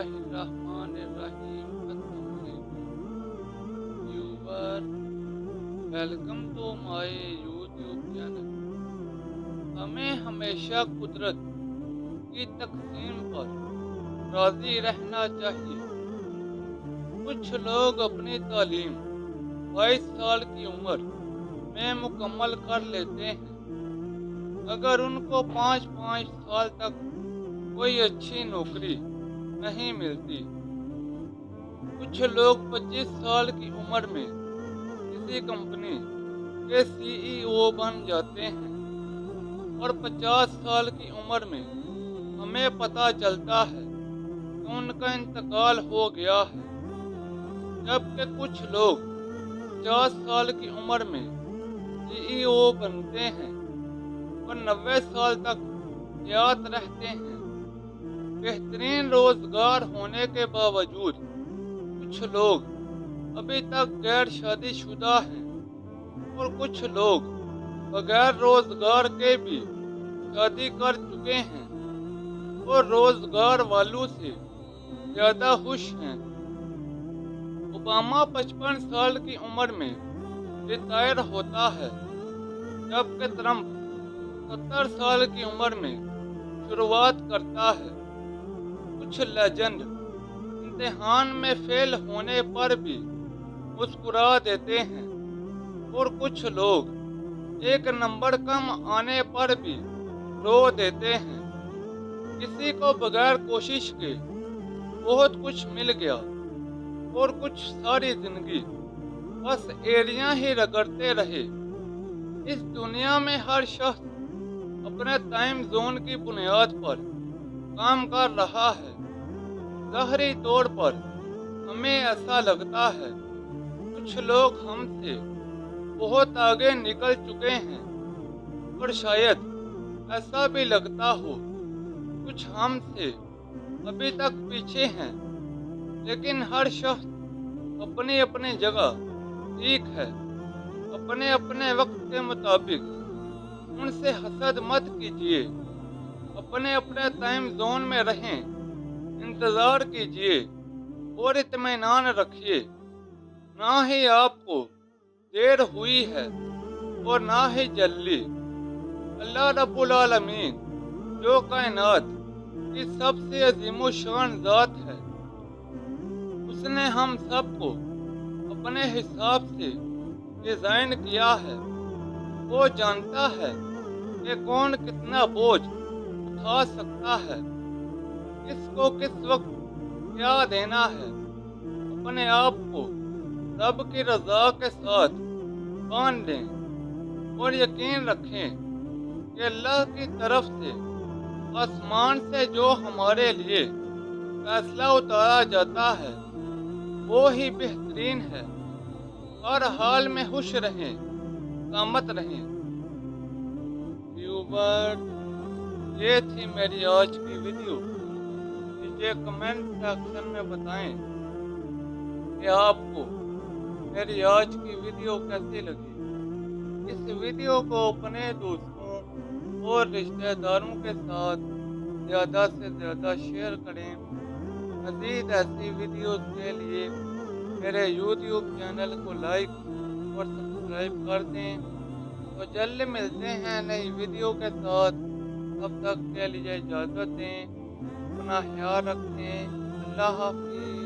बिस्मिल्लाहिर्रहमानिर्रहीम। अस्सलाम वालेकुम viewer, welcome to my YouTube channel. हमें हमेशा कुदरत की तकसीम पर राज़ी रहना चाहिए। कुछ लोग अपनी तालीम 22 साल की उम्र में मुकम्मल कर लेते हैं। अगर उनको 5-5 साल तक कोई अच्छी नौकरी नहीं मिलती। कुछ लोग 25 साल की उम्र में किसी कंपनी के सीईओ बन जाते हैं और 50 साल की उम्र में हमें पता चलता है कि उनका इंतकाल हो गया है। जबकि कुछ लोग 50 साल की उम्र में सीईओ बनते हैं और 90 साल तक हयात रहते हैं। बेहतरीन रोजगार होने के बावजूद कुछ लोग अभी तक गैर शादीशुदा हैं और कुछ लोग बगैर रोजगार के भी शादी कर चुके हैं और रोजगार वालों से ज्यादा खुश हैं। ओबामा 55 साल की उम्र में रिटायर होता है, जबकि ट्रंप 70 साल की उम्र में शुरुआत करता है। कुछ लेजेंड इम्तिहान में फेल होने पर भी मुस्कुरा देते हैं और कुछ लोग एक नंबर कम आने पर भी रो देते हैं। किसी को बगैर कोशिश के बहुत कुछ मिल गया और कुछ सारी जिंदगी बस एरिया ही रगड़ते रहे। इस दुनिया में हर शख्स अपने टाइम जोन की बुनियाद पर काम कर रहा है। ज़ाहरी तौर पर हमें ऐसा लगता है कुछ लोग हमसे बहुत आगे निकल चुके हैं और शायद ऐसा भी लगता हो कुछ हमसे अभी तक पीछे हैं। लेकिन हर शख्स अपनी अपनी जगह ठीक है। अपने अपने वक्त के मुताबिक उनसे हसद मत कीजिए। अपने अपने टाइम जोन में रहें, इंतज़ार कीजिए और इत्मीनान रखिए। ना ही आपको देर हुई है और ना ही जल्दी। अल्लाह रब्बुल आलमीन जो कायनात की सबसे अजीमो शान ज़ात है, उसने हम सबको अपने हिसाब से डिज़ाइन किया है। वो जानता है कि कौन कितना बोझ उठा सकता है, किसको किस वक्त क्या देना है। अपने आप को रब की रज़ा के साथ बांध दें और यकीन रखें कि अल्लाह की तरफ से आसमान से जो हमारे लिए फैसला उतारा जाता है वो ही बेहतरीन है। हर हाल में खुश रहें, सलामत रहें। व्यूवर, ये थी मेरी आज की वीडियो। मुझे कमेंट सेक्शन में बताएं कि आपको मेरी आज की वीडियो कैसी लगी। इस वीडियो को अपने दोस्तों और रिश्तेदारों के साथ ज़्यादा से ज़्यादा शेयर करें। मज़ीद ऐसी वीडियोस के लिए मेरे यूट्यूब चैनल को लाइक और सब्सक्राइब कर दें। तो जल्द मिलते हैं नई वीडियो के साथ। तब तक के लिए इजाज़त दें। अपना ख्याल रखें। अल्लाह हाफ़िज़।